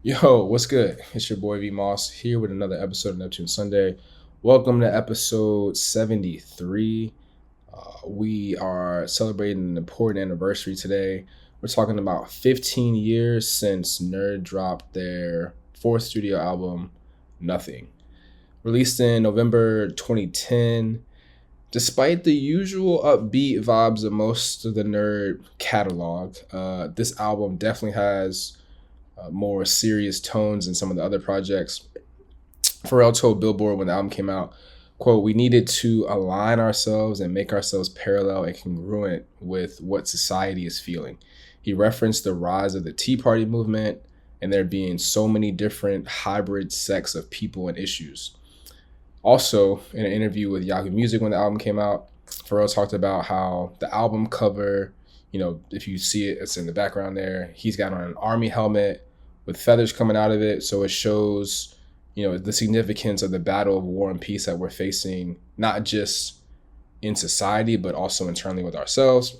Yo, what's good? It's your boy V Moss here with another episode of Neptunes Sunday. Welcome to episode 73. We are celebrating an important anniversary today. We're talking about 15 years since N.E.R.D dropped their fourth studio album, Nothing. Released in November 2010. Despite the usual upbeat vibes of most of the N.E.R.D catalog, this album definitely has more serious tones than some of the other projects. Pharrell told Billboard when the album came out, quote, "We needed to align ourselves and make ourselves parallel and congruent with what society is feeling." He referenced the rise of the Tea Party movement and there being so many different hybrid sects of people and issues. Also, in an interview with Yahoo Music when the album came out, Pharrell talked about how the album cover, if you see it, it's in the background there. He's got on an army helmet with feathers coming out of it. So it shows, the significance of the battle of war and peace that we're facing, not just in society, but also internally with ourselves.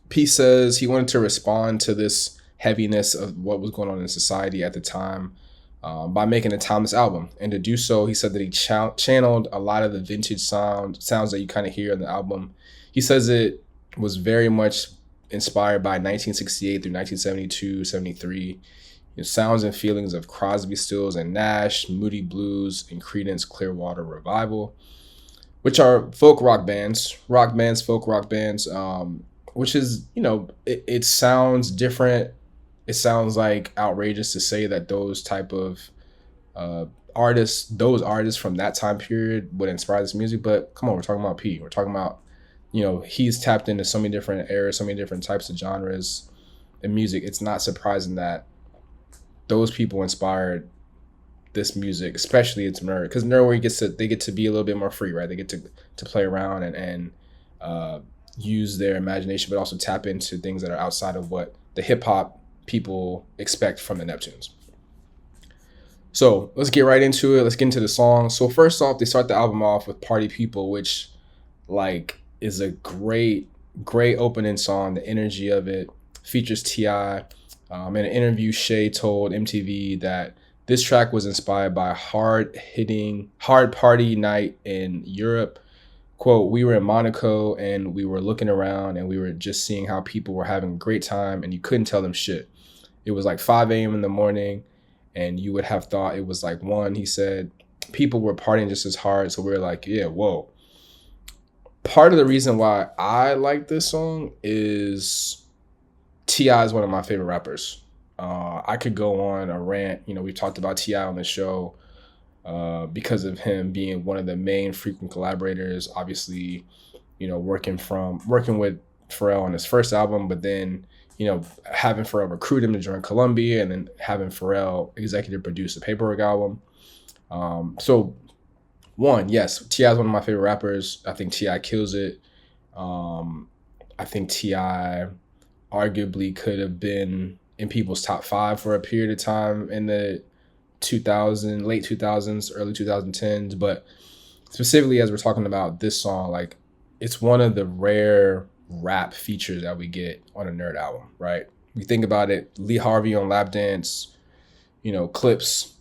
P says he wanted to respond to this heaviness of what was going on in society at the time by making a timeless album. And to do so, he said that he channeled a lot of the vintage sounds that you kind of hear in the album. He says it was very much inspired by 1968 through 1972, 73. Sounds and feelings of Crosby, Stills, and Nash, Moody Blues, and Creedence Clearwater Revival, which are folk rock bands, which is, it sounds different. It sounds like outrageous to say that those type of those artists from that time period would inspire this music. But come on, we're talking about P. We're talking about, he's tapped into so many different eras, so many different types of genres in music. It's not surprising that those people inspired this music, especially it's N.E.R.D, because N.E.R.D they get to be a little bit more free, right? They get to play around and use their imagination, but also tap into things that are outside of what the hip hop people expect from the Neptunes. So let's get right into it. Let's get into the song. So first off, they start the album off with "Party People," which is a great opening song. The energy of it features T.I. In an interview, Shay told MTV that this track was inspired by hard party night in Europe. Quote, "We were in Monaco and we were looking around and we were just seeing how people were having a great time and you couldn't tell them shit. It was like 5 a.m. in the morning and you would have thought it was like 1." He said, "People were partying just as hard. So we were like, yeah, whoa." Part of the reason why I like this song is T.I. is one of my favorite rappers. I could go on a rant. We've talked about T.I. on the show because of him being one of the main frequent collaborators. Obviously, working with Pharrell on his first album, but then, having Pharrell recruit him to join Columbia and then having Pharrell executive produce the Paperwork album. So, yes, T.I. is one of my favorite rappers. I think T.I. kills it. I think T.I. arguably could have been in people's top 5 for a period of time in the late 2000s, early 2010s. But specifically, as we're talking about this song, it's one of the rare rap features that we get on a N.E.R.D album, right? We think about it, Lee Harvey on Lap Dance, Clips,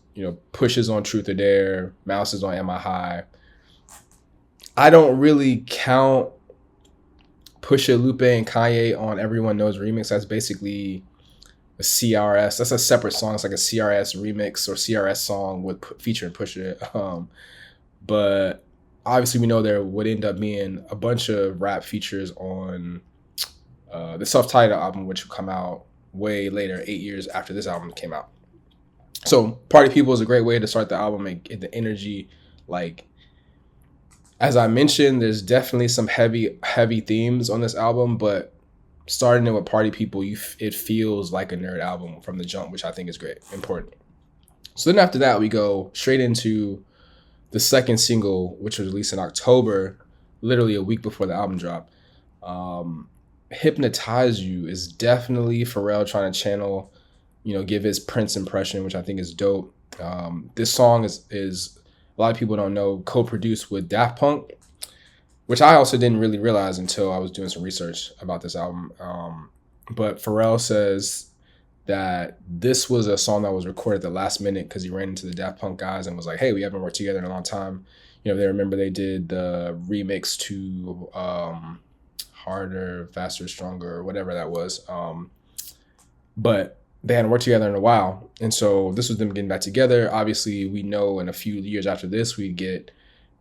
Pushes on Truth or Dare, Mouses on Am I High. I don't really count Pusha, Lupe, and Kanye on Everyone Knows remix. That's basically a CRS. That's a separate song. It's like a CRS remix or CRS song with featuring Pusha. But obviously, we know there would end up being a bunch of rap features on the self-titled album, which will come out way later, 8 years after this album came out. So, "Party People" is a great way to start the album and get the energy. As I mentioned, there's definitely some heavy themes on this album, but starting it with "Party People," it feels like a N.E.R.D album from the jump, which I think is great, important. So then after that, we go straight into the second single, which was released in October, literally a week before the album dropped. "Hypnotize You" is definitely Pharrell trying to channel, give his Prince impression, which I think is dope. This song is a lot of people don't know, co-produced with Daft Punk, which I also didn't really realize until I was doing some research about this album. But Pharrell says that this was a song that was recorded at the last minute because he ran into the Daft Punk guys and was like, "Hey, we haven't worked together in a long time." They remember they did the remix to Harder, Faster, Stronger, or whatever that was. But they hadn't worked together in a while. And so this was them getting back together. Obviously, we know in a few years after this, we'd get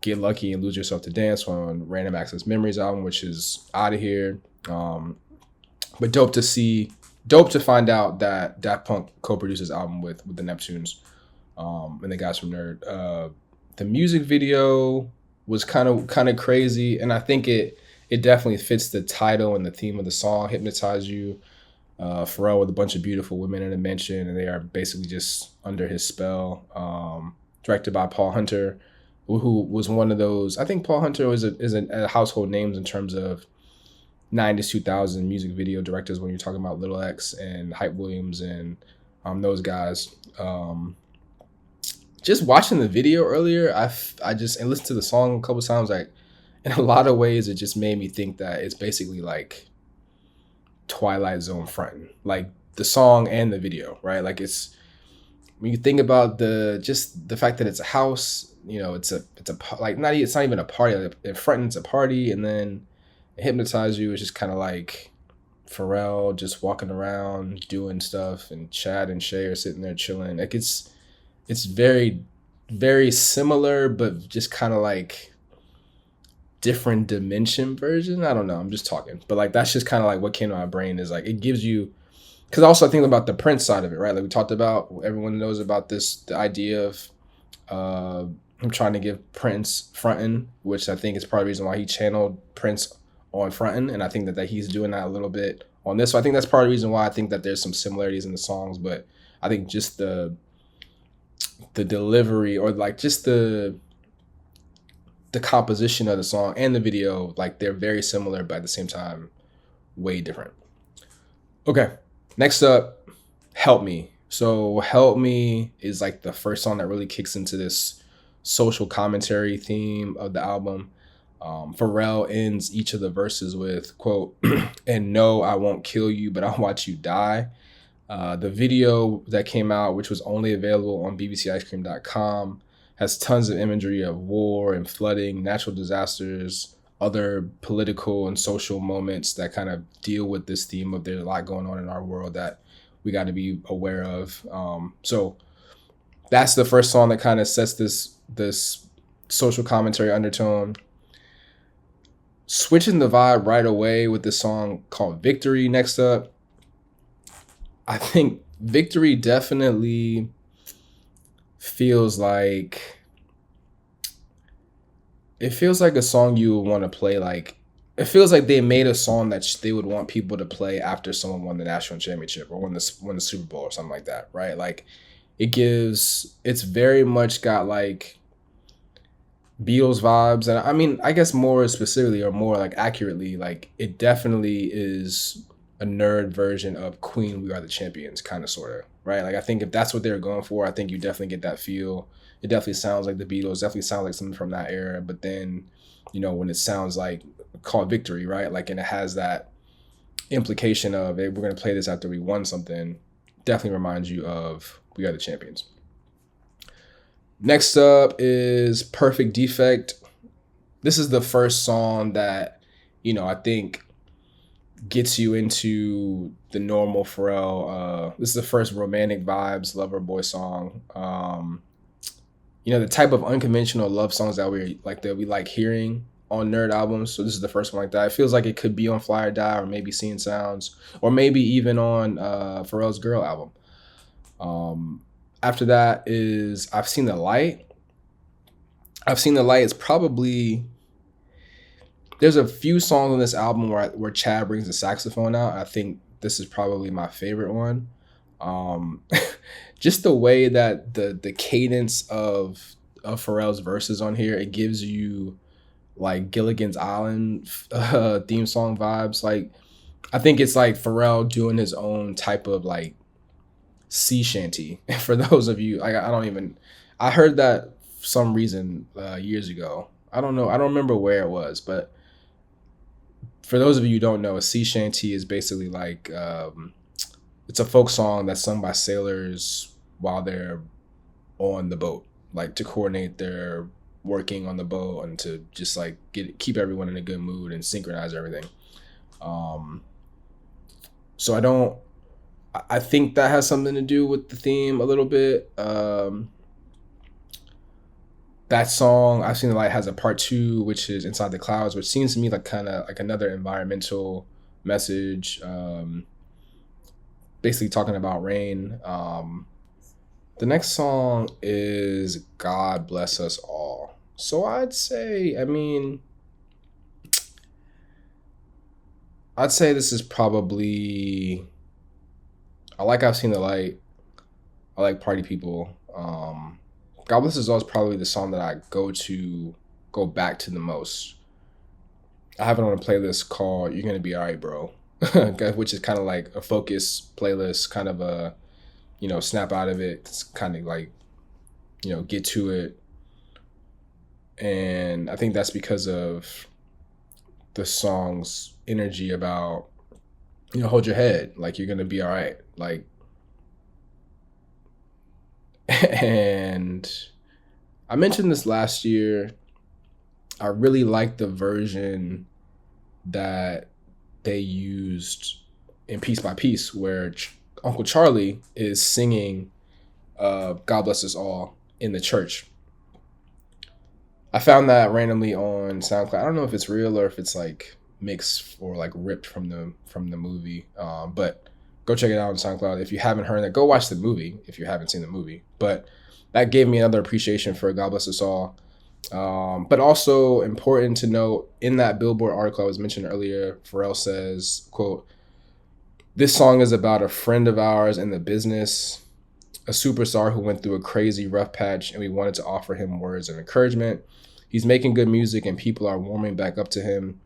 Lucky and Lose Yourself to Dance on Random Access Memories album, which is out of here. But dope to find out that Daft Punk co-produced this album with the Neptunes and the guys from N.E.R.D. The music video was kind of crazy, and I think it definitely fits the title and the theme of the song, Hypnotize U. Pharrell with a bunch of beautiful women in a mansion, and they are basically just under his spell. Directed by Paul Hunter, who was one of those. I think Paul Hunter is a household names in terms of 90s, 2000 music video directors when you're talking about Little X and Hype Williams and those guys. Just watching the video earlier, I just and listened to the song a couple times. Like, in a lot of ways, it just made me think that it's basically like Twilight Zone fronting, like the song and the video, right? Like, it's when you think about the fact that it's a house, it's not even a party. Like, it frontings a party, and then Hypnotize You is just kind of like Pharrell just walking around doing stuff, and Chad and Shay are sitting there chilling. Like, it's very, very similar, but just kind of like different dimension version. I don't know. I'm just talking, but like that's just kind of like what came to my brain is like it gives you, because also I think about the Prince side of it, right? Like we talked about, everyone knows about the idea of him trying to give Prince frontin', which I think is part of the reason why he channeled Prince on frontin', and I think that he's doing that a little bit on this. So I think that's part of the reason why I think that there's some similarities in the songs, but I think just the delivery, or like just the composition of the song and the video, like they're very similar, but at the same time, way different. Okay, next up, Help Me. So Help Me is like the first song that really kicks into this social commentary theme of the album. Pharrell ends each of the verses with, quote, "And no, I won't kill you, but I'll watch you die." The video that came out, which was only available on bbcicecream.com, has tons of imagery of war and flooding, natural disasters, other political and social moments that kind of deal with this theme of there's a lot going on in our world that we got to be aware of. So that's the first song that kind of sets this social commentary undertone. Switching the vibe right away with this song called Victory next up. I think Victory definitely feels like a song you would want to play. Like, it feels like they made a song that they would want people to play after someone won the national championship or won the Super Bowl or something like that, right? Like, it's very much got like Beatles vibes, and I mean, I guess more specifically or more like accurately, like it definitely is a N.E.R.D version of Queen, We Are the Champions, kind of, sort of, right? Like, I think if that's what they were going for, I think you definitely get that feel. It definitely sounds like the Beatles, definitely sounds like something from that era. But then, when it sounds like called Victory, right? Like, and it has that implication of, hey, we're going to play this after we won something, definitely reminds you of We Are the Champions. Next up is Perfect Defect. This is the first song that, I think gets you into the normal Pharrell. This is the first romantic vibes lover boy song. The type of unconventional love songs that we like hearing on N.E.R.D albums. So this is the first one like that. It feels like it could be on Fly or Die, or maybe Seeing Sounds, or maybe even on Pharrell's Girl album. After that is I've Seen the Light. I've Seen the Light is probably, there's a few songs on this album where Chad brings the saxophone out. I think this is probably my favorite one. Just the way that the cadence of Pharrell's verses on here, it gives you like Gilligan's Island theme song vibes. Like, I think it's like Pharrell doing his own type of like sea shanty. For those of you, I heard that for some reason years ago. I don't know. I don't remember where it was, but for those of you who don't know, a sea shanty is basically like it's a folk song that's sung by sailors while they're on the boat, like to coordinate their working on the boat and to just like keep everyone in a good mood and synchronize everything. So I think that has something to do with the theme a little bit. That song, I've Seen the Light, has a part 2, which is Inside the Clouds, which seems to me like kind of like another environmental message, basically talking about rain. The next song is God Bless Us All. So I'd say this is probably, I like I've Seen the Light. I like Party People. God Bless Us All is probably the song that I go back to the most. I have it on a playlist called You're Gonna Be Alright, Bro, which is kind of like a focus playlist, kind of a, snap out of it. It's kind of like, get to it. And I think that's because of the song's energy about, hold your head, like you're gonna be all right. Like, and I mentioned this last year. I really like the version that they used in Piece by Piece, where Uncle Charlie is singing God Bless Us All in the church. I found that randomly on SoundCloud. I don't know if it's real or if it's like mixed or like ripped from the movie, but go check it out on SoundCloud. If you haven't heard it, go watch the movie if you haven't seen the movie. But that gave me another appreciation for God Bless Us All. But also important to note, in that Billboard article I was mentioning earlier, Pharrell says, quote, "This song is about a friend of ours in the business, a superstar who went through a crazy rough patch, and we wanted to offer him words of encouragement. He's making good music and people are warming back up to him."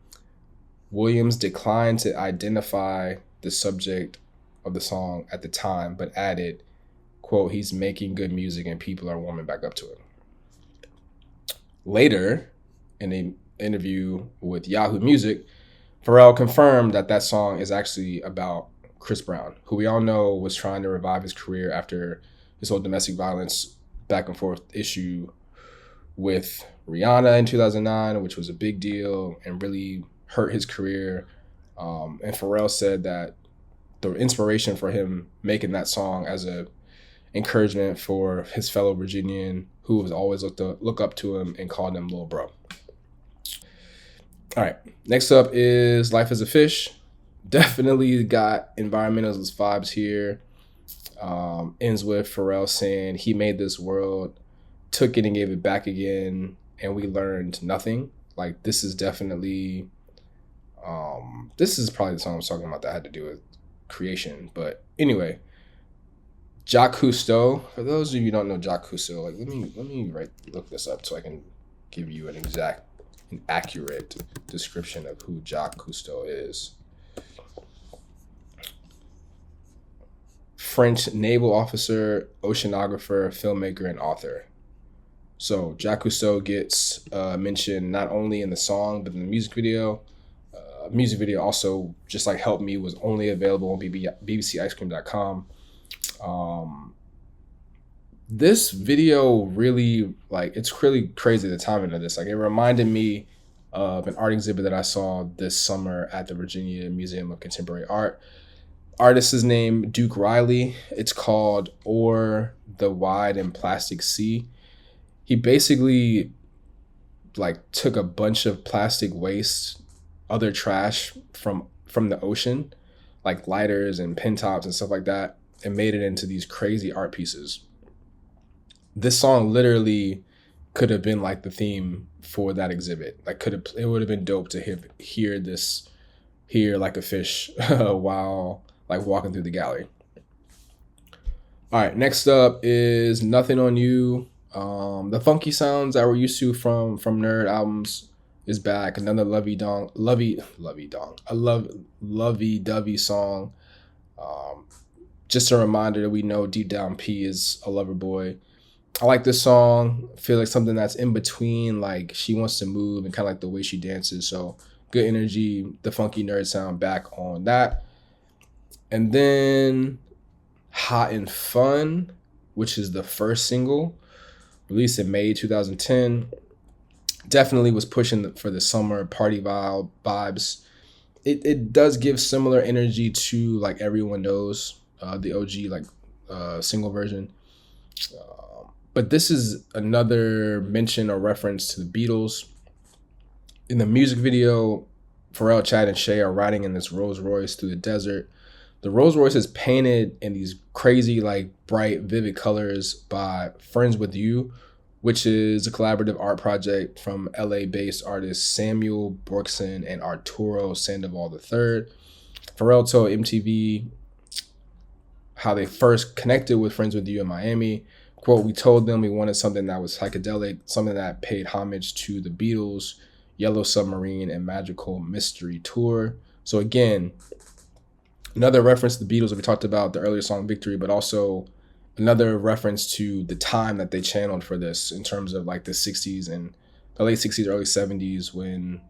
Williams declined to identify the subject of the song at the time, but added, quote, "He's making good music and people are warming back up to it." Later, in an interview with Yahoo Music, Pharrell confirmed that song is actually about Chris Brown, who we all know was trying to revive his career after his whole domestic violence back and forth issue with Rihanna in 2009, which was a big deal and really hurt his career. And Pharrell said that the inspiration for him making that song as a encouragement for his fellow Virginian who was always look up to him and called him Lil Bro. All right, next up is Life as a Fish. Definitely got environmentalist vibes here. Ends with Pharrell saying he made this world, took it and gave it back again, and we learned nothing. Like, this is definitely, this is probably the song I was talking about that had to do with creation. But anyway, Jacques Cousteau. For those of you who don't know Jacques Cousteau, like let me look this up so I can give you an accurate description of who Jacques Cousteau is. French naval officer, oceanographer, filmmaker, and author. So Jacques Cousteau gets mentioned not only in the song but in the music video. Music video also, just like Help Me, was only available on bbcicecream.com. This video really, like, it's really crazy the timing of this. Like, it reminded me of an art exhibit that I saw this summer at the Virginia Museum of Contemporary Art. Artist is named Duke Riley. It's called O'er the Wide and Plastic Sea. He basically like took a bunch of plastic waste, other trash from the ocean, like lighters and pen tops and stuff like that, and made it into these crazy art pieces. This song literally could have been like the theme for that exhibit. Like, it would have been dope to hear this here like a fish while like walking through the gallery. All right, next up is Nothing on You. The funky sounds that we're used to from N.E.R.D albums is back. Another lovey-dovey song. Just a reminder that we know deep down P is a lover boy. I like this song. I feel like something that's in between, like she wants to move and kind of like the way she dances. So good energy, the funky N.E.R.D sound back on that. And then Hot and Fun, which is the first single, released in May 2010. Definitely was pushing for the summer party vibes. It does give similar energy to like Everyone Knows, the OG single version. But this is another mention or reference to the Beatles. In the music video, Pharrell, Chad, and Shay are riding in this Rolls Royce through the desert. The Rolls Royce is painted in these crazy, like bright, vivid colors by Friends With You, which is a collaborative art project from LA-based artists Samuel Borkson and Arturo Sandoval III. Pharrell told MTV how they first connected with Friends With You in Miami. Quote, "We told them we wanted something that was psychedelic, something that paid homage to the Beatles, Yellow Submarine, and Magical Mystery Tour." So again, another reference to the Beatles that we talked about, the earlier song Victory, but also another reference to the time that they channeled for this in terms of like the 60s and the late 60s, early 70s when,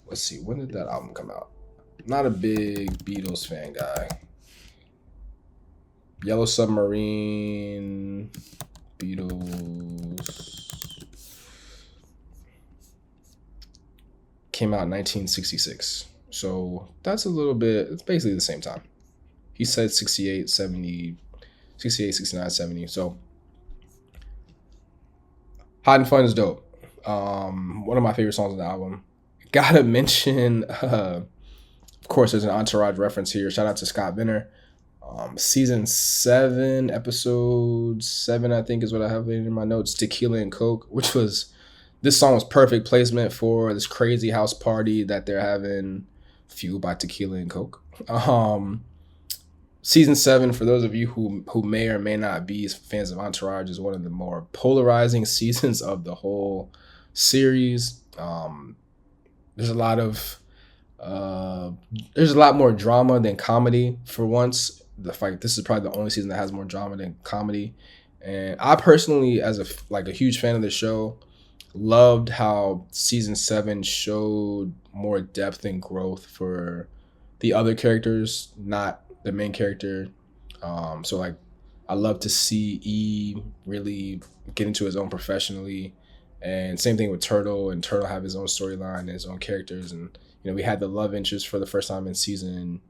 let's see, when did that album come out? Not a big Beatles fan guy. Yellow Submarine, Beatles, came out in 1966. So that's a little bit, it's basically the same time. He said 68, 70, 68, 69, 70. So Hot and Fun is dope. One of my favorite songs on the album. Gotta mention, of course, there's an Entourage reference here. Shout out to Scott Venner. Season 7, episode 7, I think is what I have in my notes. Tequila and Coke, which was, this song was perfect placement for this crazy house party that they're having, fueled by tequila and Coke. Season 7, for those of you who may or may not be fans of Entourage, is one of the more polarizing seasons of the whole series. There's a lot more drama than comedy for once. This is probably the only season that has more drama than comedy. And I personally, as a huge fan of the show, loved how season 7 showed more depth and growth for the other characters, not the main character. So like, I love to see E really get into his own professionally, and same thing with Turtle, and Turtle have his own storyline and his own characters. And we had the love interest for the first time in season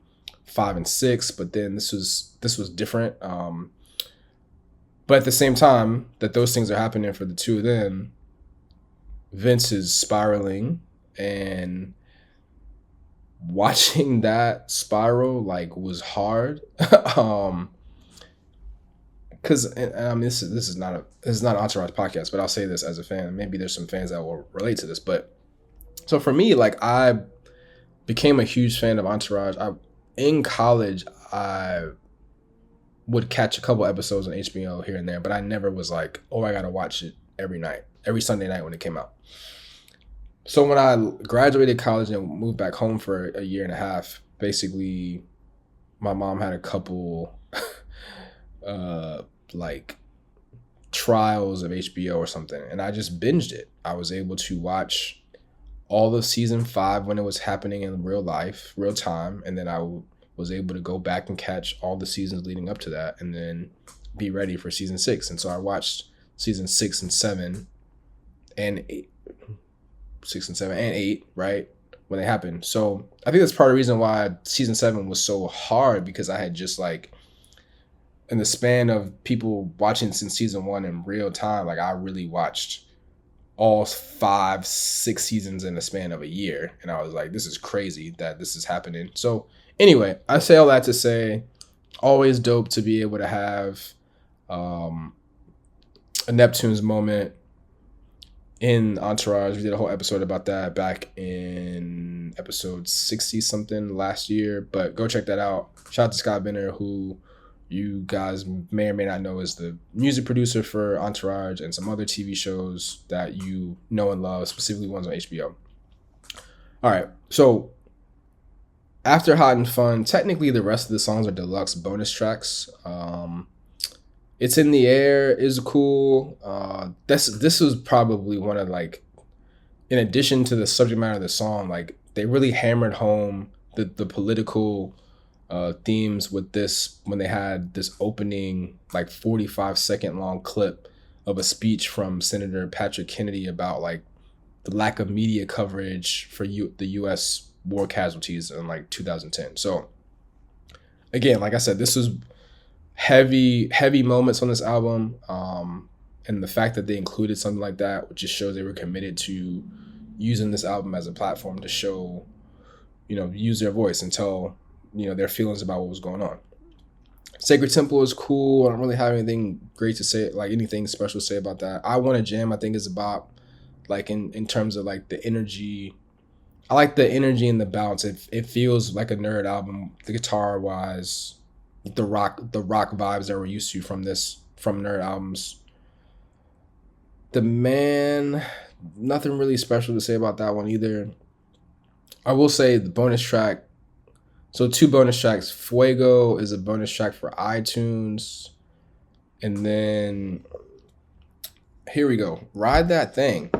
5 and 6, but then this was different. But at the same time that those things are happening for the two of them, Vince is spiraling, and watching that spiral was hard. Because this is not an Entourage podcast, but I'll say this as a fan. Maybe there's some fans that will relate to this, but so for me, I became a huge fan of Entourage. In college, I would catch a couple episodes on HBO here and there, but I never was like, oh, I gotta watch it every Sunday night when it came out. So when I graduated college and moved back home for a year and a half, basically my mom had a couple trials of HBO or something, and I just binged it. I was able to watch all of season 5 when it was happening in real time, and then I was able to go back and catch all the seasons leading up to that, and then be ready for season 6. And so I watched season 6 and 7 and 8, 6 and 7 and 8, right, when they happened. So I think that's part of the reason why season 7 was so hard, because I had just in the span of people watching since season 1 in real time, I really watched all 5, 6 seasons in the span of a year. And I was like, this is crazy that this is happening. So anyway, I say all that to say, always dope to be able to have a Neptunes moment in Entourage. We did a whole episode about that back in episode 60 something last year, but go check that out. Shout out to Scott Benner, who you guys may or may not know is the music producer for Entourage and some other TV shows that you know and love, specifically ones on HBO. All right, so after Hot and Fun, technically the rest of the songs are deluxe bonus tracks. It's in the Air is cool. This was probably one of in addition to the subject matter of the song, they really hammered home the political themes with this when they had this opening like 45-second long clip of a speech from Senator Patrick Kennedy about like the lack of media coverage for the U.S. war casualties in like 2010. So again, like I said, this was heavy moments on this album, and the fact that they included something like that just shows they were committed to using this album as a platform to show, use their voice and tell, their feelings about what was going on. Sacred Temple is cool. I don't really have anything great to say, like anything special to say about that. I Want to Jam, I think, is about like in terms of like the energy. I like the energy and the bounce. It feels like a N.E.R.D album, the guitar wise, the rock vibes that we're used to from N.E.R.D albums. The Man, nothing really special to say about that one either. I will say the bonus track. So 2 bonus tracks. Fuego is a bonus track for iTunes. And then here we go. Ride That Thing.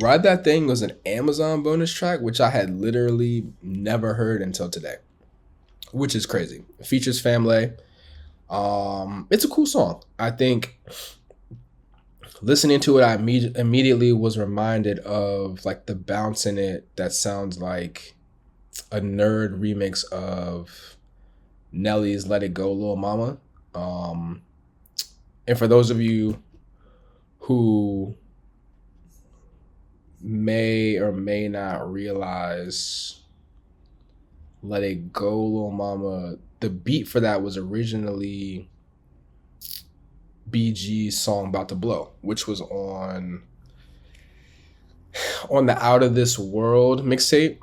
Ride That Thing was an Amazon bonus track, which I had literally never heard until today, which is crazy. It features FamLay. It's a cool song. I think listening to it, I immediately was reminded of like the bounce in it that sounds like a N.E.R.D remix of Nelly's Let It Go, Lil Mama. And for those of you who may or may not realize, Let It Go, Lil Mama, the beat for that was originally BG's song About to Blow, which was on the Out of This World mixtape,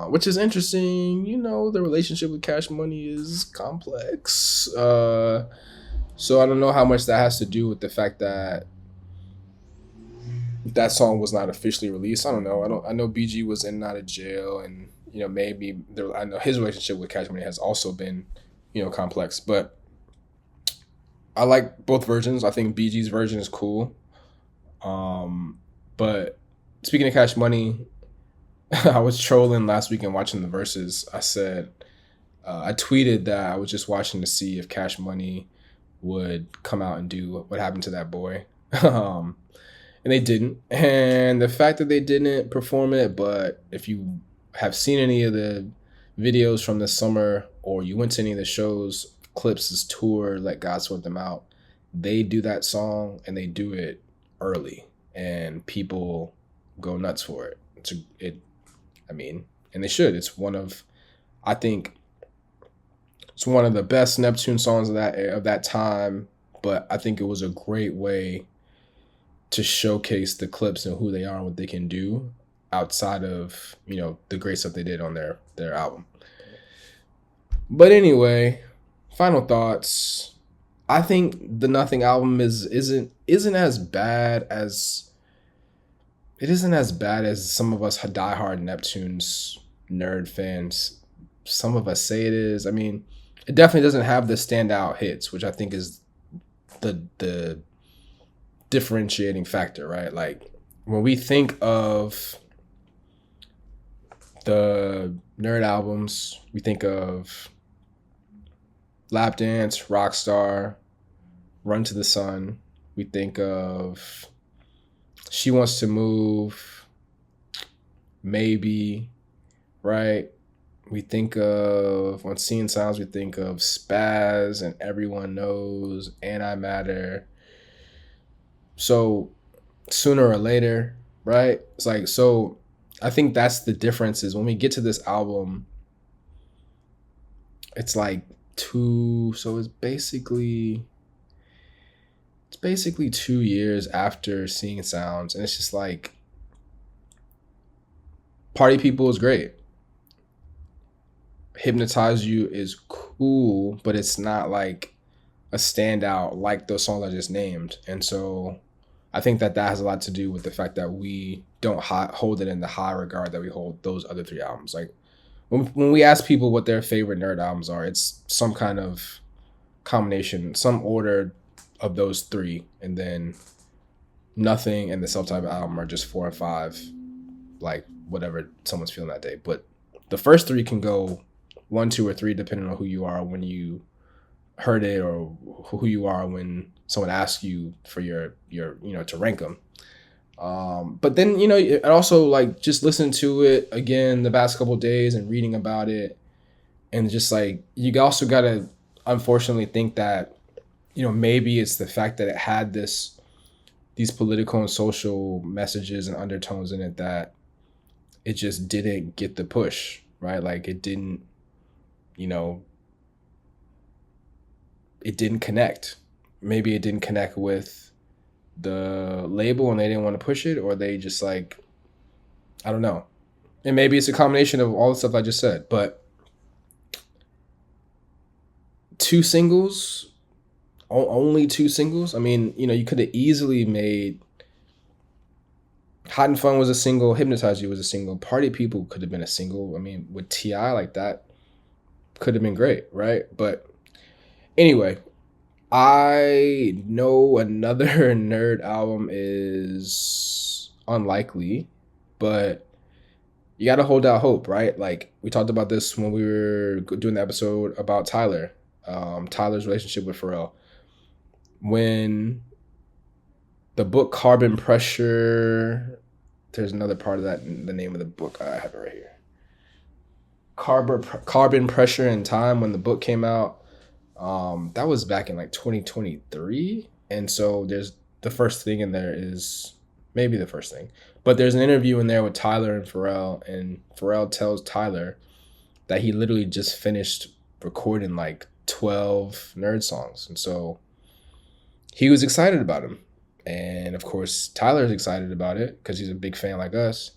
which is interesting. The relationship with Cash Money is complex. So I don't know how much that has to do with the fact that that song was not officially released. I don't know. I know BG was in and out of jail, and maybe I know his relationship with Cash Money has also been complex, but I like both versions. I think BG's version is cool. But speaking of Cash Money, I was trolling last week and watching the verses. I said, I tweeted that I was just watching to see if Cash Money would come out and do What Happened to That Boy. And they didn't. And the fact that they didn't perform it, but if you have seen any of the videos from this summer or you went to any of the shows, Clips' tour, Let God Sort Them Out, they do that song and they do it early and people go nuts for it. And they should. I think it's one of the best Neptune songs of that time, but I think it was a great way to showcase the Clips and who they are and what they can do outside of, the great stuff they did on their album. But anyway, final thoughts. I think the Nothing album isn't as bad as some of us diehard Neptunes N.E.R.D fans. Some of us say it is. I mean, it definitely doesn't have the standout hits, which I think is the differentiating factor, right? Like when we think of the N.E.R.D albums, we think of Lap Dance, Rockstar, Run to the Sun. We think of She Wants to Move, Maybe, right? We think of, on Seeing Sounds, we think of Spaz and Everyone Knows, Antimatter. So Sooner or Later, right? It's like, so I think that's the difference is when we get to this album, it's like it's basically 2 years after Seeing Sounds, and it's just like Party People is great. Hypnotize You is cool, but it's not like a standout like those songs I just named. And so I think that has a lot to do with the fact that we don't hold it in the high regard that we hold those other 3 albums. Like when we ask people what their favorite N.E.R.D albums are, it's some kind of combination, some order of those 3, and then Nothing and the self-titled album are just 4 and 5, like whatever someone's feeling that day. But the first three can go 1, 2, or 3, depending on who you are when you heard it, or who you are when someone asks you for your to rank them. But then, and also like just listening to it again the past couple of days and reading about it, and just like you also gotta unfortunately think that maybe it's the fact that it had these political and social messages and undertones in it that it just didn't get the push, right? Like it didn't connect. Maybe it didn't connect with the label and they didn't want to push it, or they just like, I don't know. And maybe it's a combination of all the stuff I just said, but 2 singles, only 2 singles. I mean, you could have easily made Hot and Fun was a single, Hypnotize U was a single, Party People could have been a single. I mean, with T.I. like that could have been great, right? But anyway, I know another N.E.R.D album is unlikely, but you got to hold out hope, right? Like we talked about this when we were doing the episode about Tyler's relationship with Pharrell. When the book Carbon Pressure, there's another part of that in the name of the book. I have it right here. Carbon Pressure in Time, when the book came out, that was back in like 2023. And so there's the first thing in there is maybe the first thing, but there's an interview in there with Tyler and Pharrell tells Tyler that he literally just finished recording like 12 N.E.R.D songs. And so he was excited about him. And of course, Tyler's excited about it because he's a big fan like us.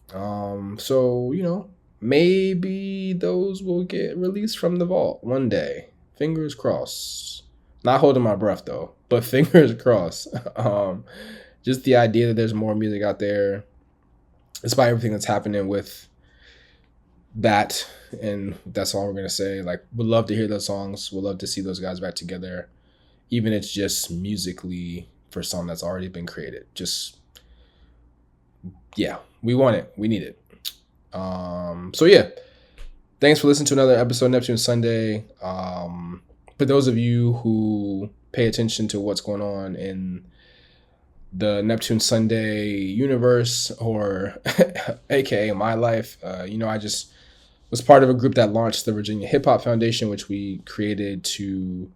So, maybe those will get released from the vault one day. Fingers crossed. Not holding my breath though, but fingers crossed. Just the idea that there's more music out there, despite everything that's happening with that. And that's all we're going to say. Like, would love to hear those songs. Would love to see those guys back together. Even if it's just musically for something that's already been created. Just, yeah, we want it. We need it. So yeah, thanks for listening to another episode of Neptunes Sunday. For those of you who pay attention to what's going on in the Neptunes Sunday universe, or aka my life, I just was part of a group that launched the Virginia Hip Hop Foundation, which we created to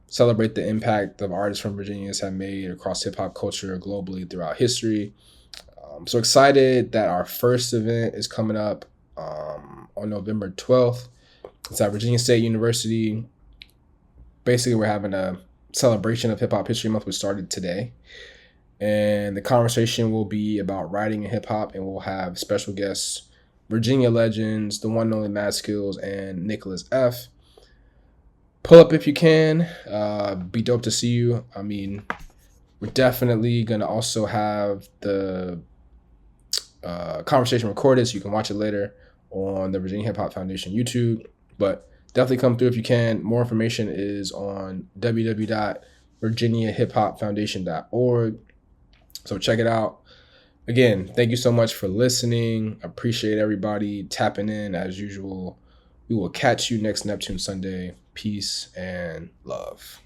celebrate the impact of artists from Virginia have made across hip hop culture globally throughout history. So excited that our first event is coming up on November 12th. It's at Virginia State University. Basically, we're having a celebration of Hip Hop History Month, which started today. And the conversation will be about writing in hip hop, and we'll have special guests, Virginia legends, the one and only Mad Skillz and Nickelus F. Pull up if you can. Be dope to see you. I mean, we're definitely going to also have the conversation recorded so you can watch it later on the Virginia Hip Hop Foundation YouTube. But definitely come through if you can. More information is on www.virginiahiphopfoundation.org. So check it out. Again, thank you so much for listening. Appreciate everybody tapping in as usual. We will catch you next Neptune Sunday. Peace and love.